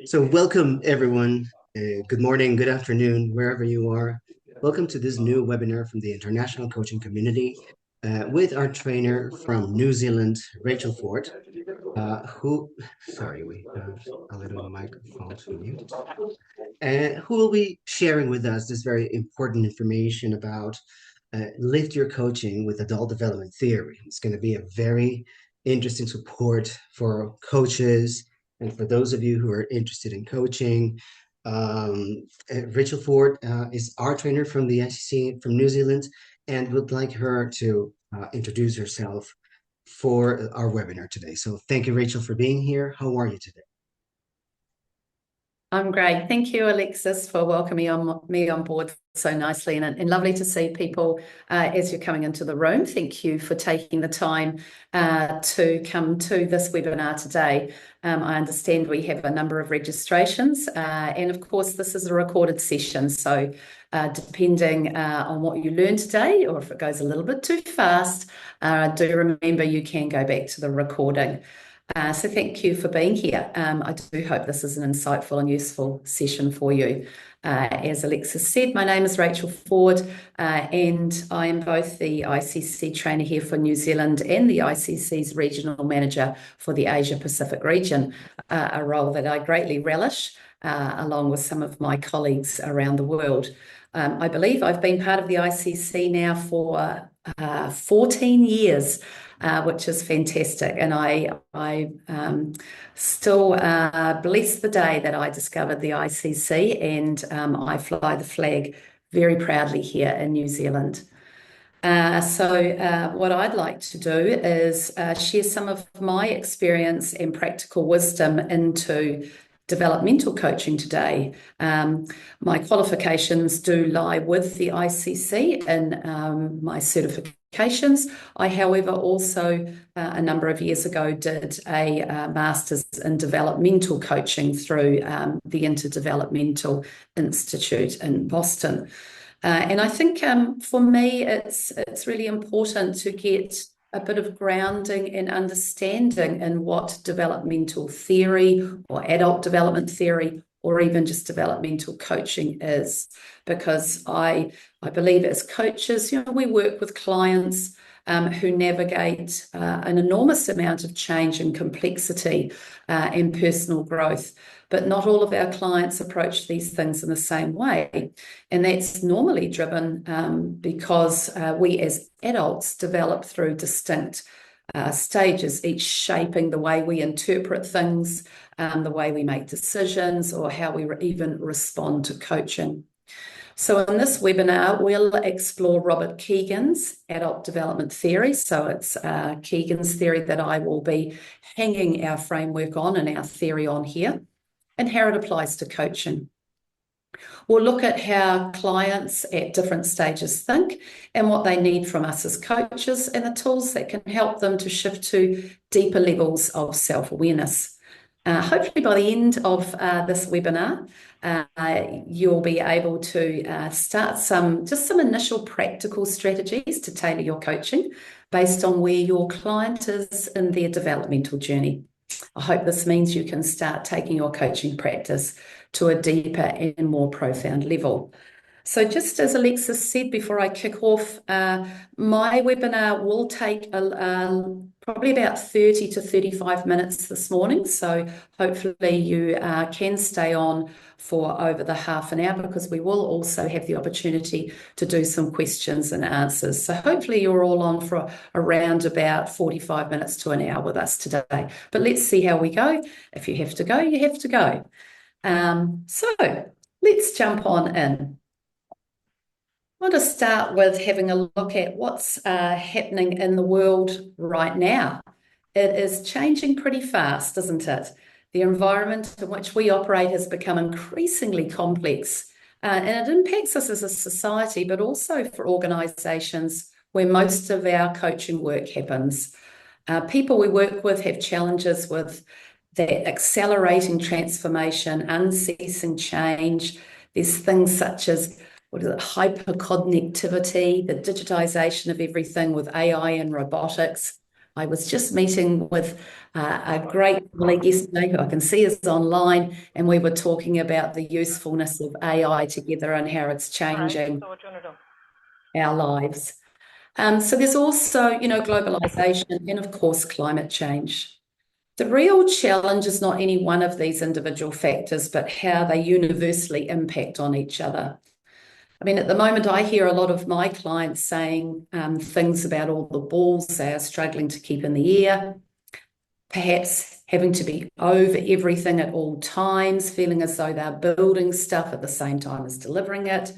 So, welcome everyone. Good morning, good afternoon, wherever you are. Welcome to this new webinar from the international coaching community with our trainer from New Zealand, Raechel Ford, sorry, we have a little microphone to mute, who will be sharing with us this very important information about lift your coaching with adult development theory. It's going to be a very interesting support for coaches and for those of you who are interested in coaching. Raechel Ford is our trainer from the ICC from New Zealand and would like her to introduce herself for our webinar today. So thank you, Raechel, for being here. How are you today? I'm great. Thank you, Alexis, for welcoming me on board so nicely, and lovely to see people as you're coming into the room. Thank you for taking the time to come to this webinar today. I understand we have a number of registrations, and of course, this is a recorded session. So depending on what you learn today, or if it goes a little bit too fast, do remember you can go back to the recording. So thank you for being here. I do hope this is an insightful and useful session for you. As Alexis said, my name is Raechel Ford, and I am both the ICC trainer here for New Zealand and the ICC's regional manager for the Asia Pacific region, a role that I greatly relish, along with some of my colleagues around the world. I believe I've been part of the ICC now for 14 years, which is fantastic. And I still bless the day that I discovered the ICC, and I fly the flag very proudly here in New Zealand. So what I'd like to do is share some of my experience and practical wisdom into developmental coaching today. My qualifications do lie with the ICC in my certifications. I, however, also a number of years ago did a master's in developmental coaching through the Interdevelopmental Institute in Boston. And I think for me, it's really important to get a bit of grounding and understanding in what developmental theory or adult development theory or even just developmental coaching is, because I believe as coaches, we work with clients who navigate an enormous amount of change and complexity and personal growth. But not all of our clients approach these things in the same way. And that's normally driven because we as adults develop through distinct stages, each shaping the way we interpret things, the way we make decisions, or how we even respond to coaching. So in this webinar, we'll explore Robert Kegan's adult development theory. So it's Kegan's theory that I will be hanging our framework on and our theory on here, and how it applies to coaching. We'll look at how clients at different stages think and what they need from us as coaches, and the tools that can help them to shift to deeper levels of self-awareness. Hopefully by the end of this webinar, you'll be able to start some initial practical strategies to tailor your coaching based on where your client is in their developmental journey. I hope this means you can start taking your coaching practice to a deeper and more profound level. So just as Alexis said before I kick off, my webinar will take probably about 30 to 35 minutes this morning. So hopefully you can stay on for over the half an hour, because we will also have the opportunity to do some questions and answers. So hopefully you're all on for around about 45 minutes to an hour with us today. But let's see how we go. If you have to go, you have to go. So let's jump on in. I want to start with having a look at what's happening in the world right now. It is changing pretty fast, isn't it? The environment in which we operate has become increasingly complex, and it impacts us as a society, but also for organisations where most of our coaching work happens. People we work with have challenges with that accelerating transformation, unceasing change. There's things such as hyperconnectivity, the digitization of everything with AI and robotics, I was just meeting with a great colleague yesterday who I can see is online, and we were talking about the usefulness of AI together and how it's changing our lives. So there's also, globalization and, of course, climate change. The real challenge is not any one of these individual factors, but how they universally impact on each other. I mean, at the moment, I hear a lot of my clients saying things about all the balls they are struggling to keep in the air, perhaps having to be over everything at all times, feeling as though they're building stuff at the same time as delivering it,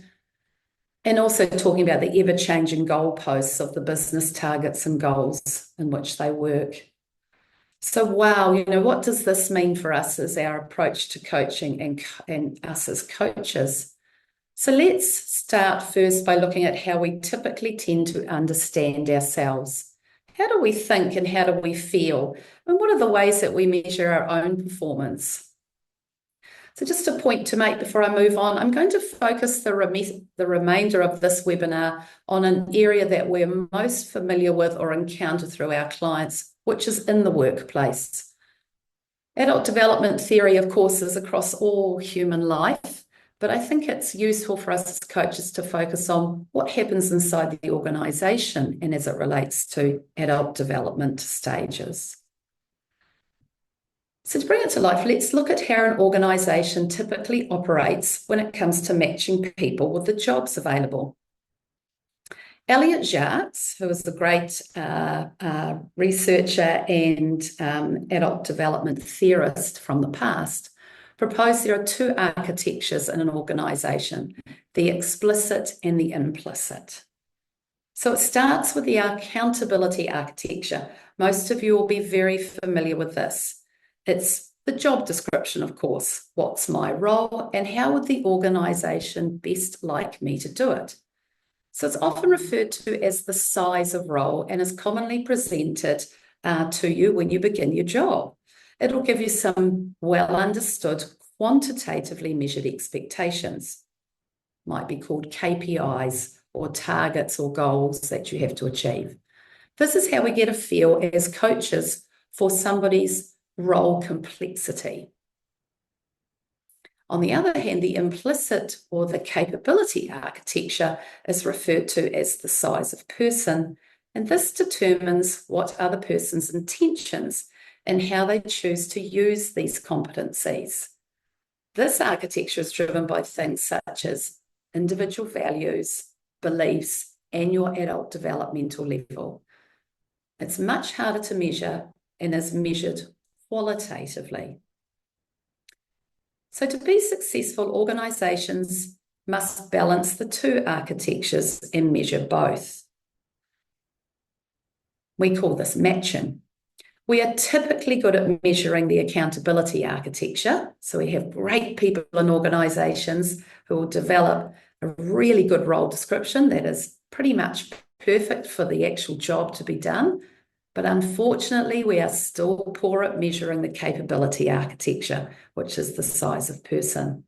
and also talking about the ever-changing goalposts of the business targets and goals in which they work. So, wow, what does this mean for us as our approach to coaching and us as coaches? So let's start first by looking at how we typically tend to understand ourselves. How do we think and how do we feel? And what are the ways that we measure our own performance? So just a point to make before I move on, I'm going to focus the remainder of this webinar on an area that we're most familiar with or encounter through our clients, which is in the workplace. Adult development theory, of course, is across all human life, but I think it's useful for us as coaches to focus on what happens inside the organisation and as it relates to adult development stages. So to bring it to life, let's look at how an organisation typically operates when it comes to matching people with the jobs available. Elliot Jacques, who is a great researcher and adult development theorist from the past, proposed there are two architectures in an organisation, the explicit and the implicit. So it starts with the accountability architecture. Most of you will be very familiar with this. It's the job description, of course. What's my role and how would the organisation best like me to do it? So it's often referred to as the size of role and is commonly presented to you when you begin your job. It'll give you some well understood, quantitatively measured expectations. Might be called KPIs or targets or goals that you have to achieve. This is how we get a feel as coaches for somebody's role complexity. On the other hand, the implicit or the capability architecture is referred to as the size of person, and this determines what are the person's intentions and how they choose to use these competencies. This architecture is driven by things such as individual values, beliefs, and your adult developmental level. It's much harder to measure and is measured qualitatively. So to be successful, organisations must balance the two architectures and measure both. We call this matching. We are typically good at measuring the accountability architecture. So we have great people in organisations who will develop a really good role description that is pretty much perfect for the actual job to be done. But unfortunately, we are still poor at measuring the capability architecture, which is the size of person.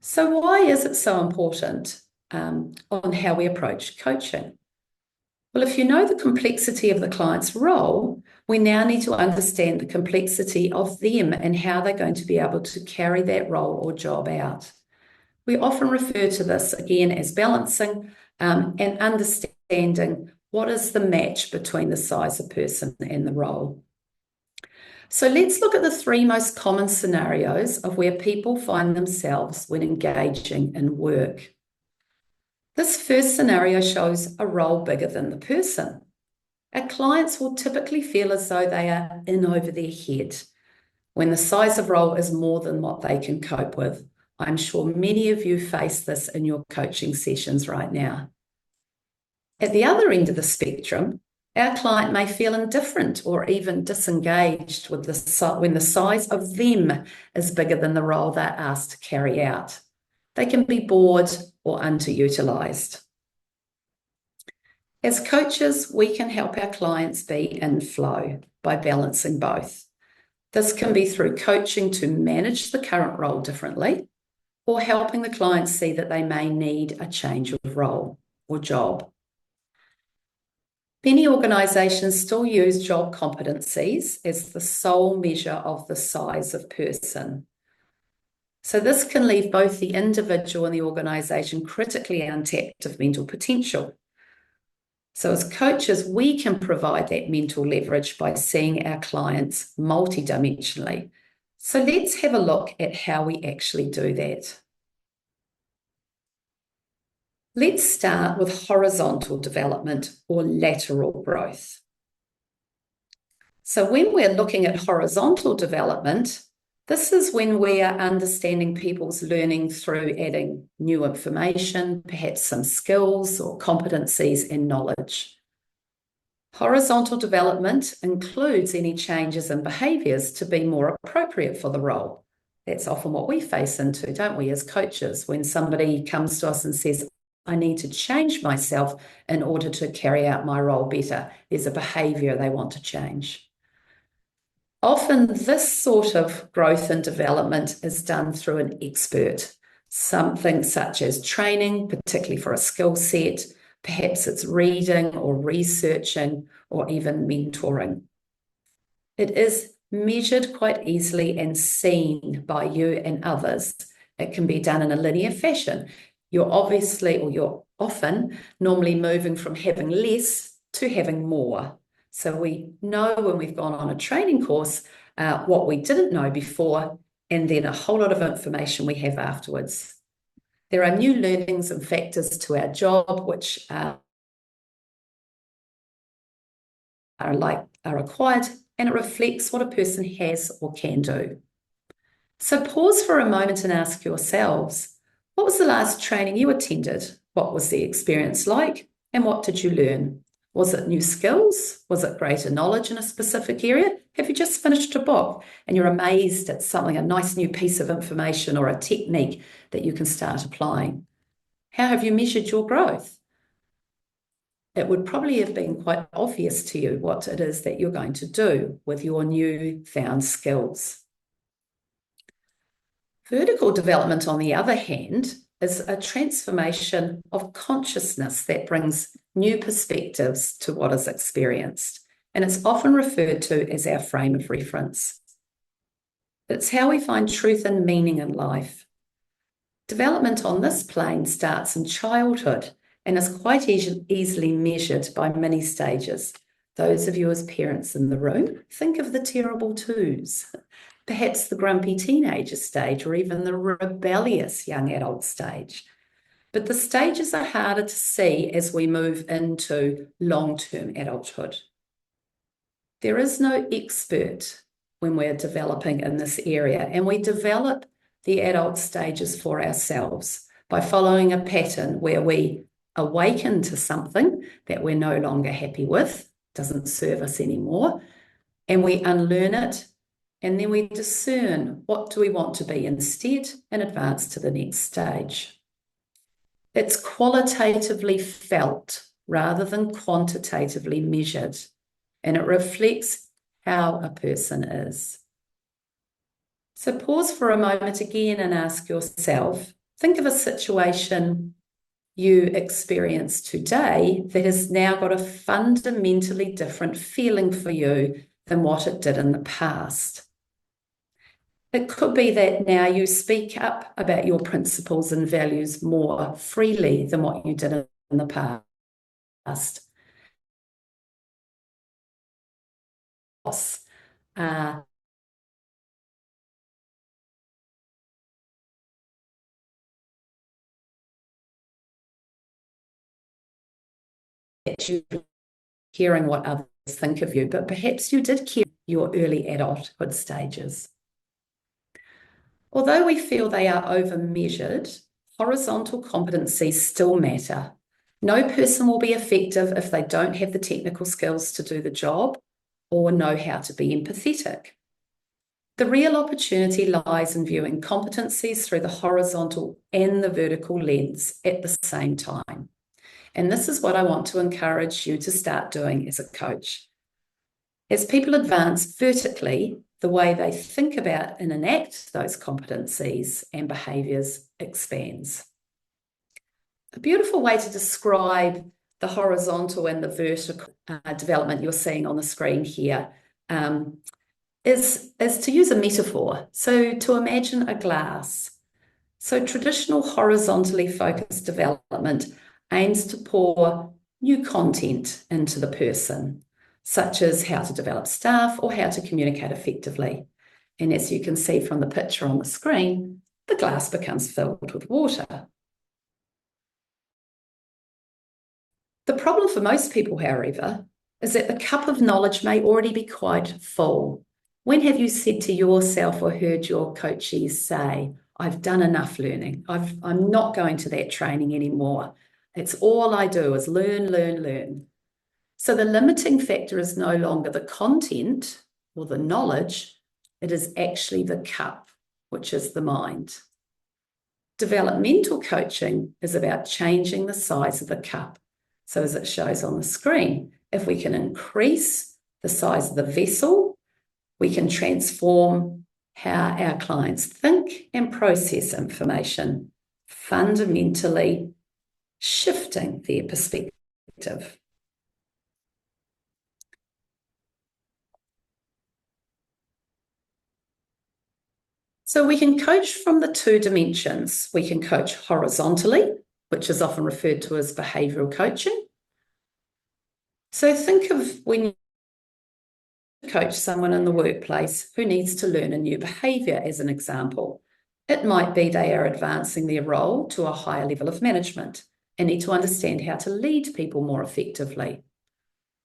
So why is it so important on how we approach coaching? Well, if you know the complexity of the client's role, we now need to understand the complexity of them and how they're going to be able to carry that role or job out. We often refer to this again as balancing and understanding what is the match between the size of person and the role. So let's look at the three most common scenarios of where people find themselves when engaging in work. This first scenario shows a role bigger than the person. Our clients will typically feel as though they are in over their head when the size of role is more than what they can cope with. I'm sure many of you face this in your coaching sessions right now. At the other end of the spectrum, our client may feel indifferent or even disengaged with when the size of them is bigger than the role they're asked to carry out. They can be bored or underutilised. As coaches, we can help our clients be in flow by balancing both. This can be through coaching to manage the current role differently or helping the client see that they may need a change of role or job. Many organisations still use job competencies as the sole measure of the size of person. So this can leave both the individual and the organisation critically untapped of mental potential. So as coaches, we can provide that mental leverage by seeing our clients multidimensionally. So let's have a look at how we actually do that. Let's start with horizontal development or lateral growth. So when we're looking at horizontal development, this is when we are understanding people's learning through adding new information, perhaps some skills or competencies and knowledge. Horizontal development includes any changes in behaviours to be more appropriate for the role. That's often what we face into, don't we, as coaches, when somebody comes to us and says, I need to change myself in order to carry out my role better. There's a behaviour they want to change. Often this sort of growth and development is done through an expert, something such as training, particularly for a skill set. Perhaps it's reading or researching or even mentoring. It is measured quite easily and seen by you and others. It can be done in a linear fashion. You're often normally moving from having less to having more. So we know when we've gone on a training course what we didn't know before, and then a whole lot of information we have afterwards. There are new learnings and factors to our job which are required, and it reflects what a person has or can do. So pause for a moment and ask yourselves, what was the last training you attended? What was the experience like? And what did you learn? Was it new skills? Was it greater knowledge in a specific area? Have you just finished a book and you're amazed at something, a nice new piece of information or a technique that you can start applying? How have you measured your growth? It would probably have been quite obvious to you what it is that you're going to do with your new found skills. Vertical development, on the other hand, is a transformation of consciousness that brings new perspectives to what is experienced, and it's often referred to as our frame of reference. It's how we find truth and meaning in life. Development on this plane starts in childhood and is quite easily measured by many stages. Those of you as parents in the room, think of the terrible twos, perhaps the grumpy teenager stage, or even the rebellious young adult stage. But the stages are harder to see as we move into long-term adulthood. There is no expert when we're developing in this area, and we develop the adult stages for ourselves by following a pattern where we awaken to something that we're no longer happy with, doesn't serve us anymore, and we unlearn it, and then we discern what do we want to be instead and advance to the next stage. It's qualitatively felt rather than quantitatively measured, and it reflects how a person is. So pause for a moment again and ask yourself, think of a situation you experience today that has now got a fundamentally different feeling for you than what it did in the past. It could be that now you speak up about your principles and values more freely than what you did in the past. That you hearing what others think of you, but perhaps you did care your early adulthood stages. Although we feel they are over-measured, horizontal competencies still matter. No person will be effective if they don't have the technical skills to do the job or know how to be empathetic. The real opportunity lies in viewing competencies through the horizontal and the vertical lens at the same time. And this is what I want to encourage you to start doing as a coach. As people advance vertically, the way they think about and enact those competencies and behaviours expands. A beautiful way to describe the horizontal and the vertical development you're seeing on the screen here is to use a metaphor. So to imagine a glass. So traditional horizontally focused development aims to pour new content into the person, such as how to develop staff or how to communicate effectively. And as you can see from the picture on the screen, the glass becomes filled with water. The problem for most people, however, is that the cup of knowledge may already be quite full. When have you said to yourself or heard your coachees say, I've done enough learning. I'm not going to that training anymore. It's all I do is learn, learn, learn. So the limiting factor is no longer the content or the knowledge. It is actually the cup, which is the mind. Developmental coaching is about changing the size of the cup. So as it shows on the screen, if we can increase the size of the vessel, we can transform how our clients think and process information, fundamentally shifting their perspective. So we can coach from the two dimensions. We can coach horizontally, which is often referred to as behavioral coaching. So think of when you coach someone in the workplace who needs to learn a new behavior as an example. It might be they are advancing their role to a higher level of management and need to understand how to lead people more effectively.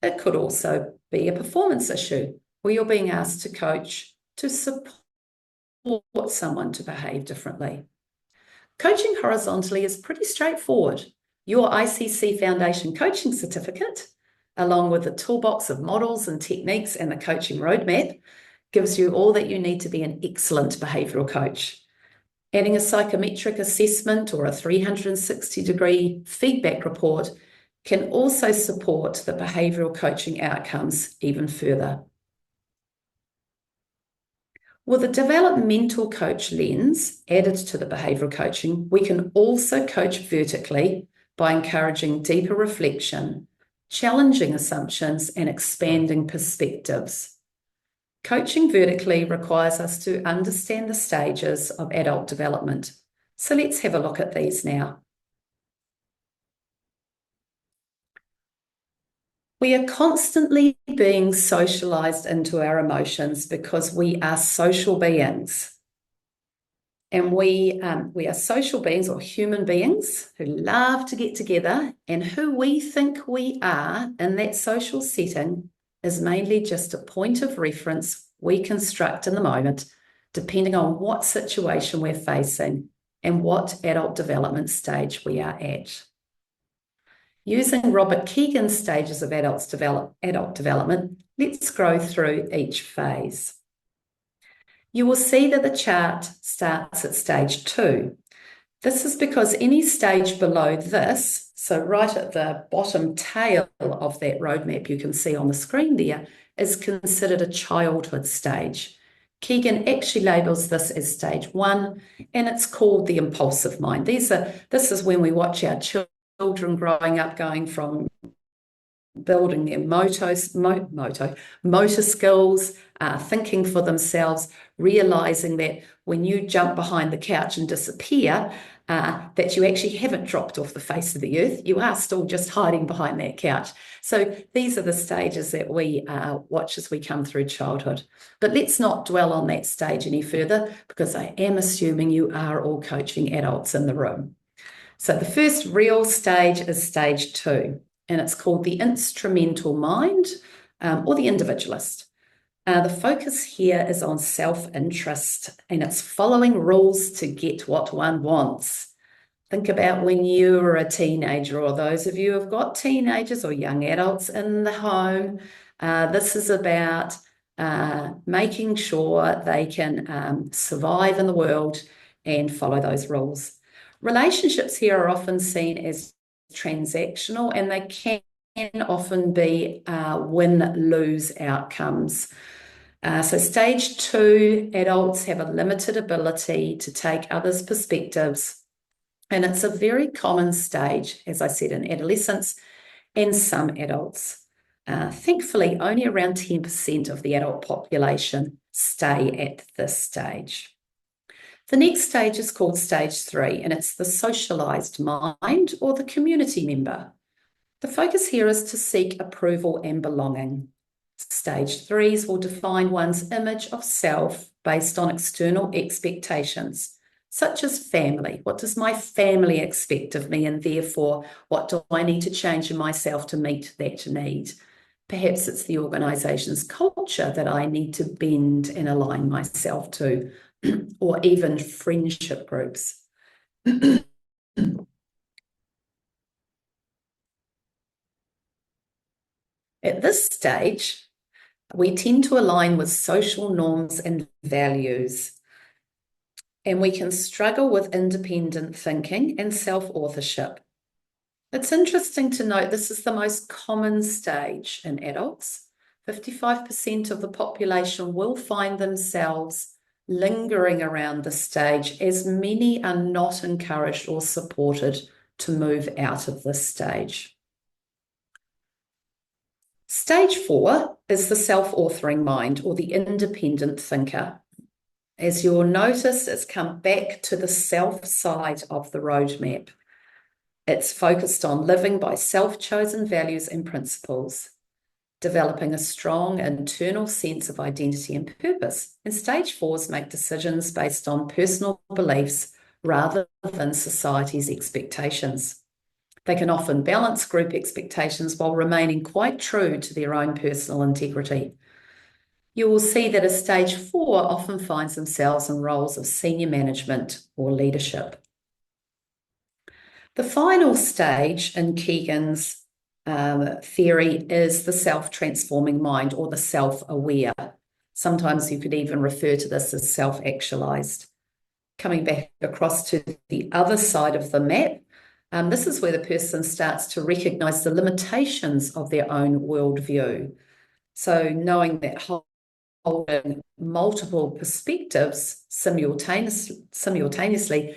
It could also be a performance issue where you're being asked to coach to support someone to behave differently. Coaching horizontally is pretty straightforward. Your ICC Foundation Coaching Certificate, along with the toolbox of models and techniques and the coaching roadmap, gives you all that you need to be an excellent behavioural coach. Adding a psychometric assessment or a 360-degree feedback report can also support the behavioural coaching outcomes even further. With a developmental coach lens added to the behavioural coaching, we can also coach vertically by encouraging deeper reflection, challenging assumptions, and expanding perspectives. Coaching vertically requires us to understand the stages of adult development. So let's have a look at these now. We are constantly being socialized into our emotions because we are social beings. And we are social beings or human beings who love to get together, and who we think we are in that social setting is mainly just a point of reference we construct in the moment, depending on what situation we're facing and what adult development stage we are at. Using Robert Keegan's stages of adult development, let's go through each phase. You will see that the chart starts at stage 2. This is because any stage below this, so right at the bottom tail of that roadmap you can see on the screen there, is considered a childhood stage. Keegan actually labels this as stage 1, and it's called the impulsive mind. This is when we watch our children growing up, going from building their motor skills, thinking for themselves, realizing that when you jump behind the couch and disappear, that you actually haven't dropped off the face of the earth. You are still just hiding behind that couch. So these are the stages that we watch as we come through childhood. But let's not dwell on that stage any further, because I am assuming you are all coaching adults in the room. So the first real stage is stage 2, and it's called the instrumental mind or the individualist. The focus here is on self-interest, and it's following rules to get what one wants. Think about when you were a teenager, or those of you who have got teenagers or young adults in the home. This is about making sure they can survive in the world and follow those rules. Relationships here are often seen as transactional, and they can often be win-lose outcomes. So stage 2, adults have a limited ability to take others' perspectives, and it's a very common stage, as I said, in adolescence, and some adults. Thankfully, only around 10% of the adult population stay at this stage. The next stage is called stage 3, and it's the socialized mind or the community member. The focus here is to seek approval and belonging. Stage 3s will define one's image of self based on external expectations, such as family. What does my family expect of me? And therefore, what do I need to change in myself to meet that need? Perhaps it's the organisation's culture that I need to bend and align myself to, or even friendship groups. At this stage, we tend to align with social norms and values, and we can struggle with independent thinking and self-authorship. It's interesting to note this is the most common stage in adults. 55% of the population will find themselves lingering around this stage, as many are not encouraged or supported to move out of this stage. Stage 4 is the self-authoring mind or the independent thinker. As you'll notice, it's come back to the self side of the roadmap. It's focused on living by self-chosen values and principles, developing a strong internal sense of identity and purpose. And stage 4s make decisions based on personal beliefs rather than society's expectations. They can often balance group expectations while remaining quite true to their own personal integrity. You will see that a stage 4 often finds themselves in roles of senior management or leadership. The final stage in Kegan's theory is the self-transforming mind or the self-aware. Sometimes you could even refer to this as self-actualized. Coming back across to the other side of the map, this is where the person starts to recognize the limitations of their own worldview. So knowing that holding multiple perspectives simultaneously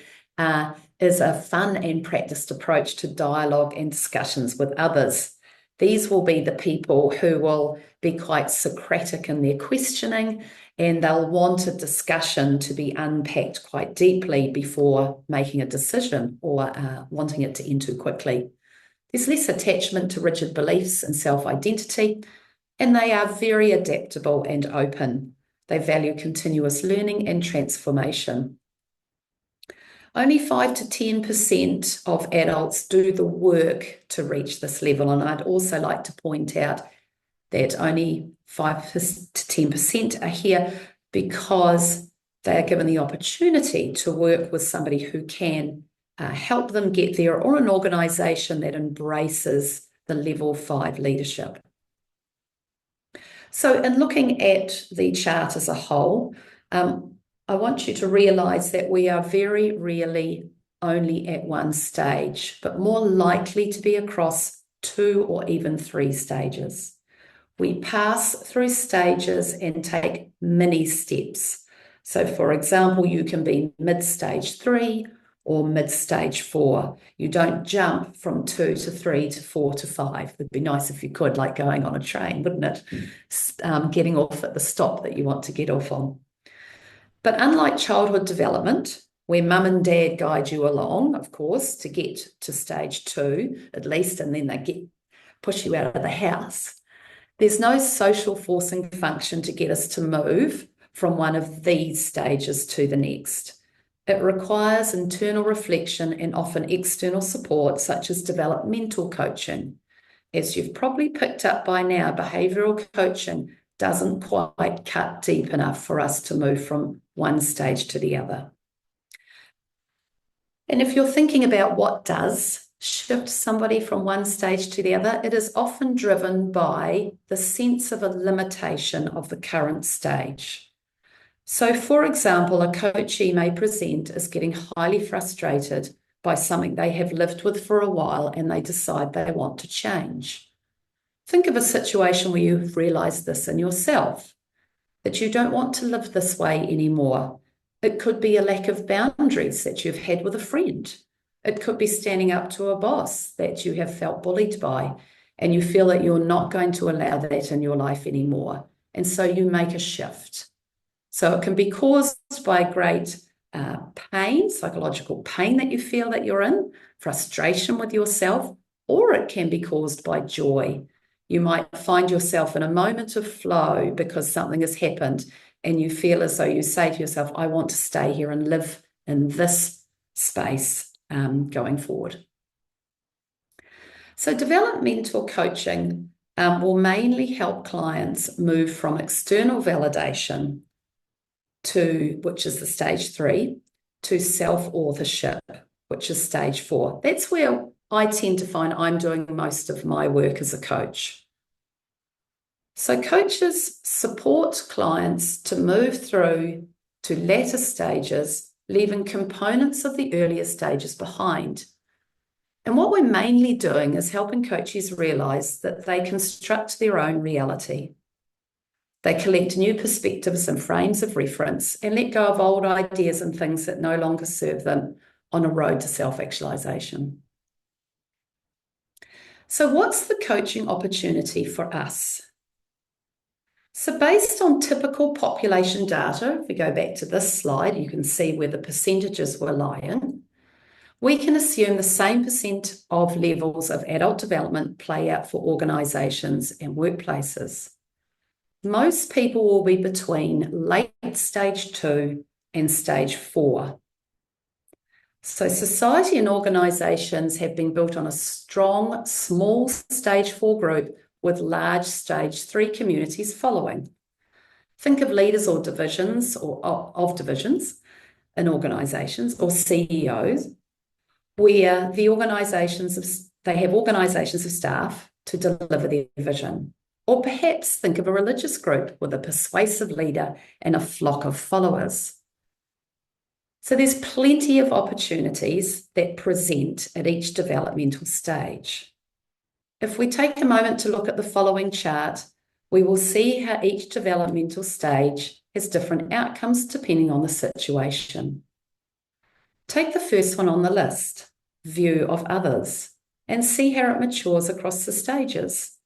is a fun and practiced approach to dialogue and discussions with others. These will be the people who will be quite Socratic in their questioning, and they'll want a discussion to be unpacked quite deeply before making a decision or wanting it to end too quickly. There's less attachment to rigid beliefs and self-identity, and they are very adaptable and open. They value continuous learning and transformation. Only 5 to 10% of adults do the work to reach this level, and I'd also like to point out that only 5 to 10% are here because they are given the opportunity to work with somebody who can help them get there, or an organisation that embraces the level 5 leadership. So in looking at the chart as a whole, I want you to realise that we are very rarely only at one stage, but more likely to be across 2 or even 3 stages. We pass through stages and take mini steps. So for example, you can be mid-stage 3 or mid-stage 4. You don't jump from 2 to 3 to 4 to 5. It'd be nice if you could, like going on a train, wouldn't it? Getting off at the stop that you want to get off on. But unlike childhood development, where mum and dad guide you along, of course, to get to stage 2 at least, and then they push you out of the house, there's no social forcing function to get us to move from one of these stages to the next. It requires internal reflection and often external support, such as developmental coaching. As you've probably picked up by now, behavioural coaching doesn't quite cut deep enough for us to move from one stage to the other. And if you're thinking about what does shift somebody from one stage to the other, it is often driven by the sense of a limitation of the current stage. So, for example, a coachee may present as getting highly frustrated by something they have lived with for a while and they decide they want to change. Think of a situation where you've realised this in yourself, that you don't want to live this way anymore. It could be a lack of boundaries that you've had with a friend. It could be standing up to a boss that you have felt bullied by. and you feel that you're not going to allow that in your life anymore. And so you make a shift. So it can be caused by great pain, psychological pain that you feel that you're in, frustration with yourself, or it can be caused by joy. You might find yourself in a moment of flow because something has happened and you feel as though you say to yourself, I want to stay here and live in this space going forward. So developmental coaching will mainly help clients move from external validation which is the stage 3, to self-authorship, which is stage 4. That's where I tend to find I'm doing most of my work as a coach. So coaches support clients to move through to latter stages, leaving components of the earlier stages behind. And what we're mainly doing is helping coaches realize that they construct their own reality. They collect new perspectives and frames of reference and let go of old ideas and things that no longer serve them on a road to self-actualization. So what's the coaching opportunity for us? So based on typical population data, if we go back to this slide, you can see where the percentages were lying. We can assume the same percent of levels of adult development play out for organisations and workplaces. Most people will be between late stage 2 and stage 4. So society and organisations have been built on a strong, small stage 4 group with large stage 3 communities following. Think of leaders or divisions or of divisions in organisations or CEOs, where the they have organisations of staff to deliver their vision. Or perhaps think of a religious group with a persuasive leader and a flock of followers. So there's plenty of opportunities that present at each developmental stage. If we take a moment to look at the following chart, we will see how each developmental stage has different outcomes depending on the situation. Take the first one on the list, view of others, and see how it matures across the stages.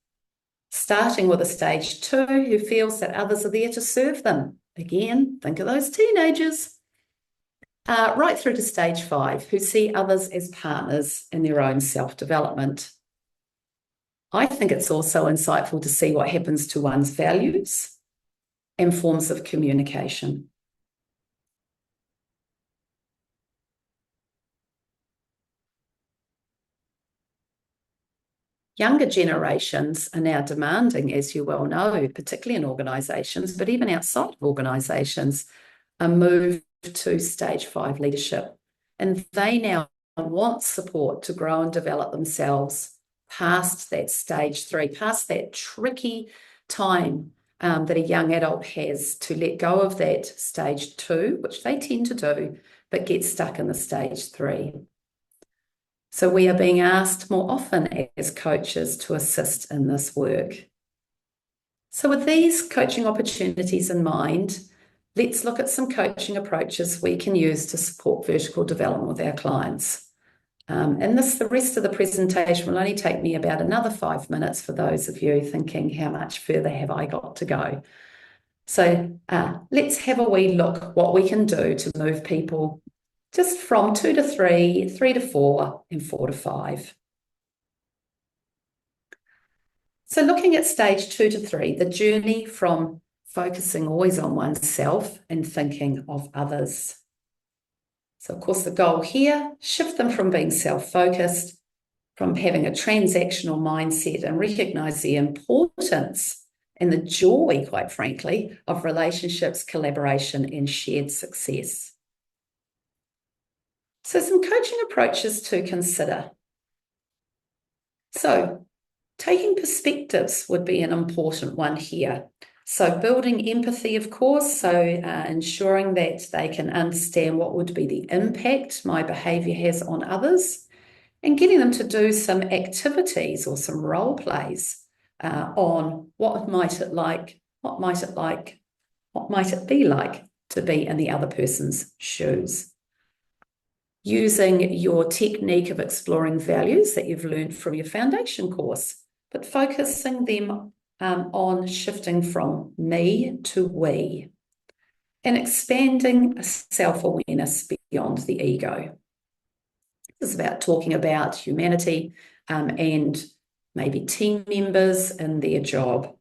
Starting with a stage 2 who feels that others are there to serve them. Again, think of those teenagers. Right through to stage 5 who see others as partners in their own self-development. I think it's also insightful to see what happens to one's values and forms of communication. Younger generations are now demanding, as you well know, particularly in organisations, but even outside of organisations, a move to stage 5 leadership. And they now want support to grow and develop themselves past that stage 3, past that tricky time that a young adult has to let go of that stage 2, which they tend to do, but get stuck in the stage 3. So we are being asked more often as coaches to assist in this work. So with these coaching opportunities in mind, let's look at some coaching approaches we can use to support vertical development with our clients. And the rest of the presentation will only take me about another 5 minutes for those of you thinking, how much further have I got to go? So let's have a wee look what we can do to move people just from 2 to 3, 3 to 4, and 4 to 5. So looking at stage 2 to 3, the journey from focusing always on oneself and thinking of others. So of course the goal here, shift them from being self-focused, from having a transactional mindset, and recognise the importance and the joy, quite frankly, of relationships, collaboration, and shared success. So some coaching approaches to consider. So taking perspectives would be an important one here. So building empathy, of course, so ensuring that they can understand what would be the impact my behaviour has on others, and getting them to do some activities or some role plays on what might it be like to be in the other person's shoes. Using your technique of exploring values that you've learned from your foundation course. but focusing them on shifting from me to we and expanding self-awareness beyond the ego. This is about talking about humanity and maybe team members and their job.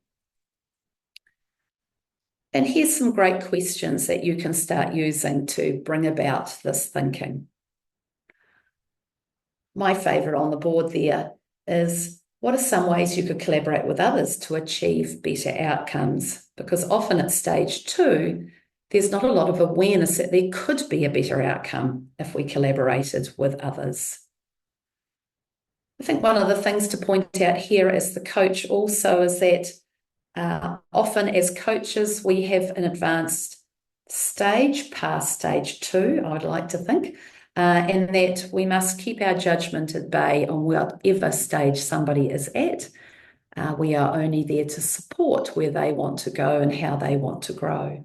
And here's some great questions that you can start using to bring about this thinking. My favourite on the board there is, what are some ways you could collaborate with others to achieve better outcomes? Because often at stage 2, there's not a lot of awareness that there could be a better outcome if we collaborated with others. I think one of the things to point out here as the coach also is that often as coaches, we have an advanced stage, past stage 2, I would like to think, and that we must keep our judgment at bay on whatever stage somebody is at. We are only there to support where they want to go and how they want to grow.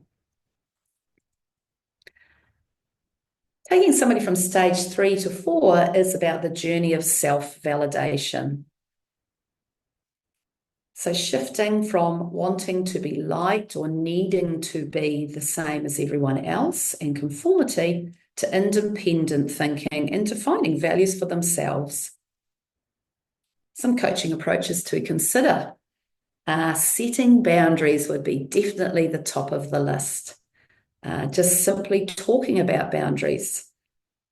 Taking somebody from stage 3 to 4 is about the journey of self-validation. So shifting from wanting to be liked or needing to be the same as everyone else and conformity to independent thinking and defining values for themselves. Some coaching approaches to consider. Setting boundaries would be definitely the top of the list. Just simply talking about boundaries.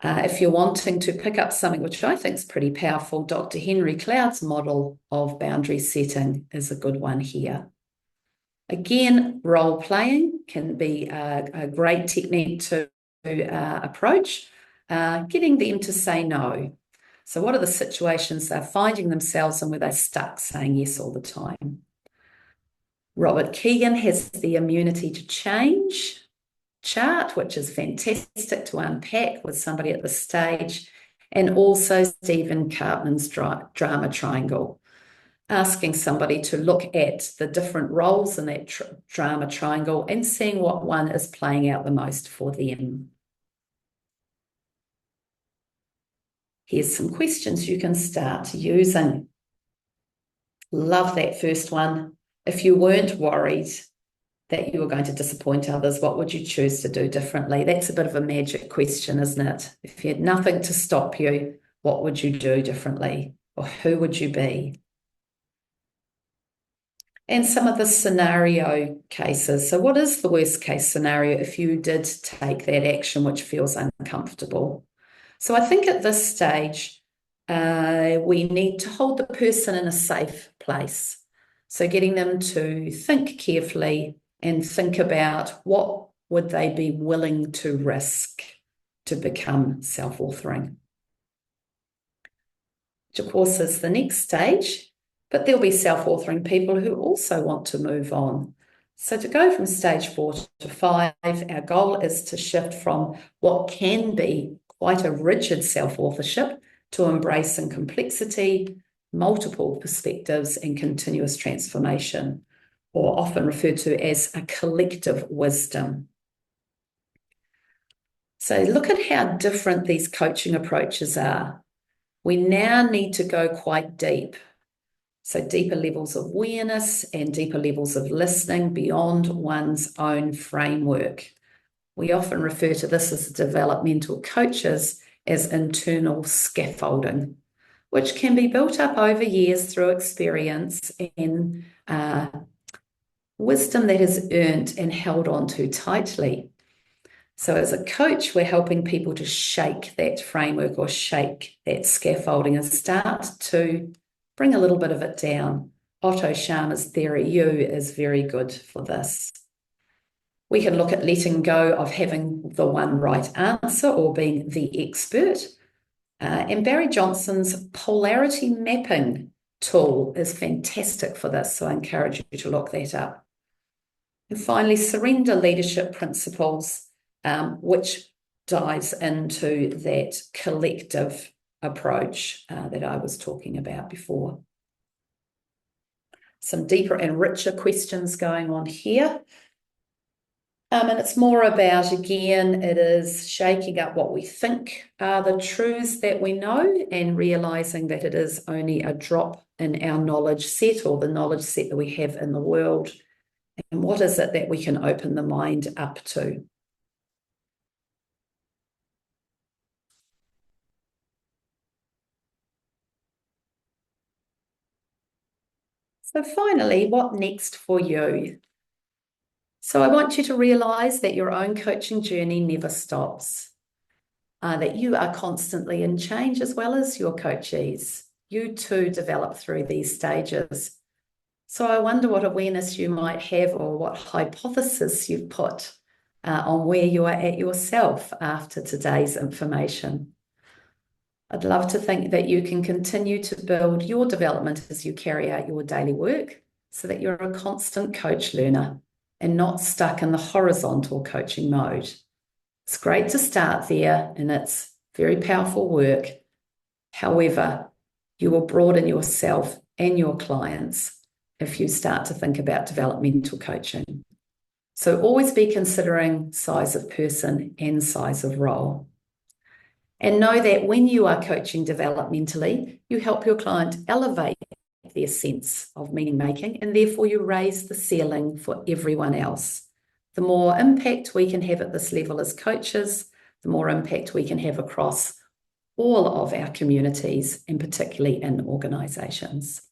If you're wanting to pick up something which I think is pretty powerful, Dr. Henry Cloud's model of boundary setting is a good one here. Again, role playing can be a great technique to approach, getting them to say no. So what are the situations they're finding themselves in where they're stuck saying yes all the time? Robert Keegan has the immunity to change chart, which is fantastic to unpack with somebody at this stage, and also Stephen Karpman's drama triangle, asking somebody to look at the different roles in that drama triangle and seeing what one is playing out the most for them. Here's some questions you can start using. Love that first one. If you weren't worried that you were going to disappoint others, what would you choose to do differently? That's a bit of a magic question, isn't it? If you had nothing to stop you, what would you do differently? Or who would you be? And some of the scenario cases. So what is the worst case scenario if you did take that action which feels uncomfortable? So I think at this stage, we need to hold the person in a safe place. So getting them to think carefully and think about what would they be willing to risk to become self-authoring, which of course is the next stage, but there'll be self-authoring people who also want to move on. So to go from stage 4 to 5, our goal is to shift from what can be quite a rigid self-authorship to embracing complexity, multiple perspectives, and continuous transformation, or often referred to as a collective wisdom. So look at how different these coaching approaches are. We now need to go quite deep. So deeper levels of awareness and deeper levels of listening beyond one's own framework. We often refer to this as developmental coaches as internal scaffolding, which can be built up over years through experience and wisdom that is earned and held on to tightly. So as a coach, we're helping people to shake that framework or shake that scaffolding and start to bring a little bit of it down. Otto Scharmer's theory U is very good for this. We can look at letting go of having the one right answer or being the expert. And Barry Johnson's polarity mapping tool is fantastic for this, so I encourage you to look that up. And finally, surrender leadership principles, which dives into that collective approach that I was talking about before. Some deeper and richer questions going on here. And it's more about, again, it is shaking up what we think are the truths that we know and realizing that it is only a drop in our knowledge set or the knowledge set that we have in the world. And what is it that we can open the mind up to? So finally, what next for you? So I want you to realize that your own coaching journey never stops, that you are constantly in change as well as your coachees. You too develop through these stages. So I wonder what awareness you might have or what hypothesis you've put on where you are at yourself after today's information. I'd love to think that you can continue to build your development as you carry out your daily work so that you're a constant coach learner and not stuck in the horizontal coaching mode. It's great to start there and it's very powerful work. However, you will broaden yourself and your clients if you start to think about developmental coaching. So always be considering size of person and size of role. And know that when you are coaching developmentally, you help your client elevate their sense of meaning making, and therefore you raise the ceiling for everyone else. The more impact we can have at this level as coaches, the more impact we can have across all of our communities, and particularly in organisations.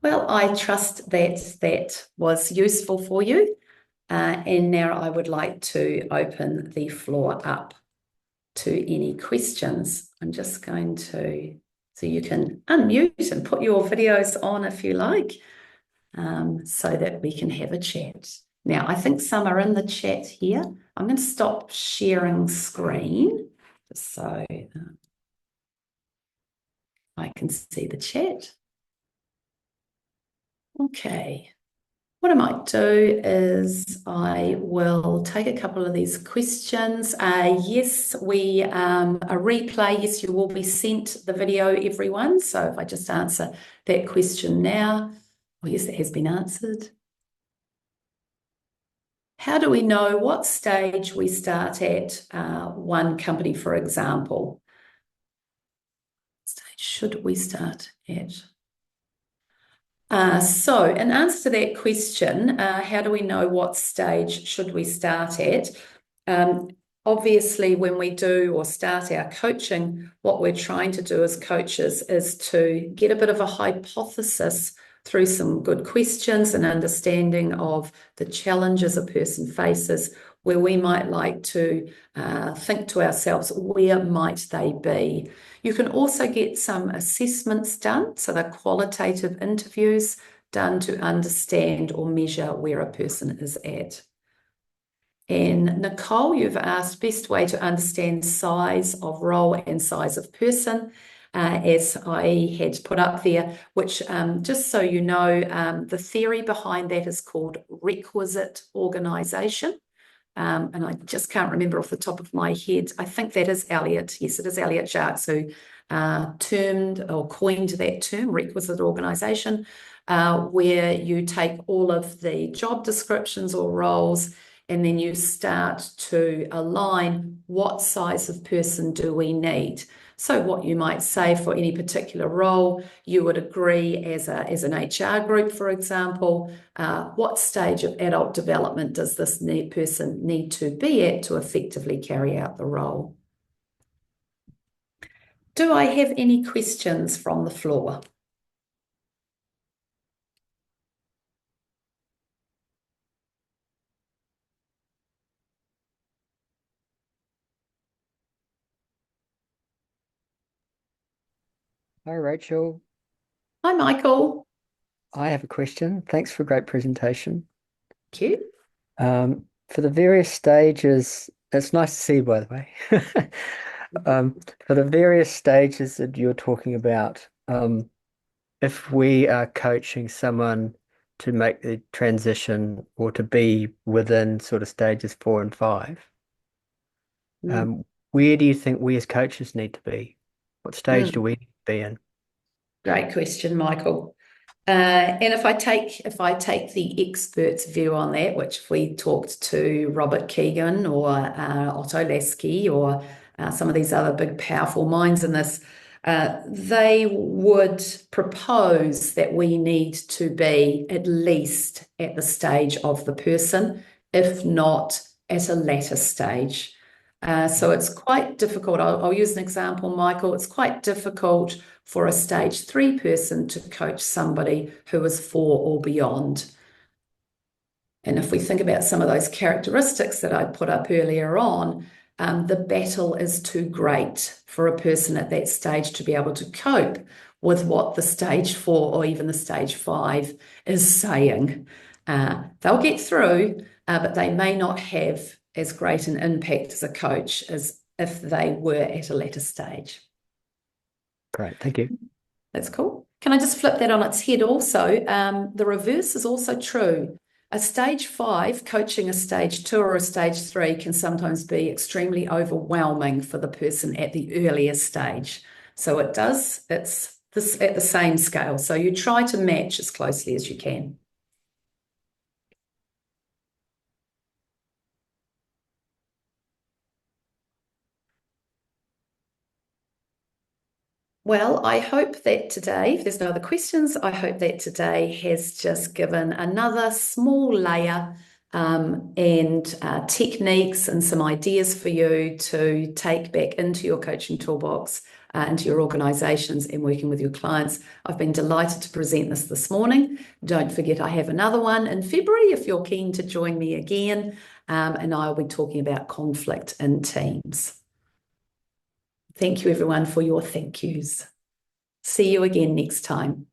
Well, I trust that that was useful for you. And now I would like to open the floor up to any questions. I'm just going to, so you can unmute and put your videos on if you like, so that we can have a chat. Now, I think some are in the chat here. I'm going to stop sharing screen just so I can see the chat. Okay. What I might do is I will take a couple of these questions. Yes, a replay, yes, you will be sent the video, everyone. So if I just answer that question now, well, yes, it has been answered. How do we know what stage we start at one company, for example? Stage should we start at? So in answer to that question, how do we know what stage should we start at? Obviously, when we do or start our coaching, what we're trying to do as coaches is to get a bit of a hypothesis through some good questions and understanding of the challenges a person faces, where we might like to think to ourselves, where might they be? You can also get some assessments done, so they're qualitative interviews done to understand or measure where a person is at. And Nicole, you've asked best way to understand size of role and size of person, as I had put up there, which just so you know, the theory behind that is called requisite organisation. And I just can't remember off the top of my head. I think that is Elliot. Yes, it is Elliot Sharks who termed or coined that term, requisite organisation, where you take all of the job descriptions or roles and then you start to align what size of person do we need. So what you might say for any particular role, you would agree as an HR group, for example, what stage of adult development does this person need to be at to effectively carry out the role? Do I have any questions from the floor? Hi, Rachel. Hi, Michael. I have a question. Thanks for a great presentation. Thank you. For the various stages, it's nice to see you, by the way. For the various stages that you're talking about, if we are coaching someone to make the transition or to be within sort of stages 4 and 5, where do you think we as coaches need to be? What stage do we need to be in? Great question, Michael. And if I take the expert's view on that, which if we talked to Robert Keegan or Otto Lasky or some of these other big powerful minds in this, they would propose that we need to be at least at the stage of the person, if not at a latter stage. So it's quite difficult. I'll use an example, Michael. It's quite difficult for a stage 3 person to coach somebody who is 4 or beyond. And if we think about some of those characteristics that I put up earlier on, the battle is too great for a person at that stage to be able to cope with what the stage 4 or even the stage 5 is saying. They'll get through, but they may not have as great an impact as a coach as if they were at a later stage. Great, thank you. That's cool. Can I just flip that on its head also? The reverse is also true. A stage 5 coaching a stage 2 or a stage 3 can sometimes be extremely overwhelming for the person at the earlier stage. So it's this at the same scale. So you try to match as closely as you can. Well, I hope that today, if there's no other questions, I hope that today has just given another small layer and techniques and some ideas for you to take back into your coaching toolbox, into your organisations and working with your clients. I've been delighted to present this morning. Don't forget I have another one in February if you're keen to join me again, and I'll be talking about conflict in teams. Thank you, everyone, for your thank yous. See you again next time.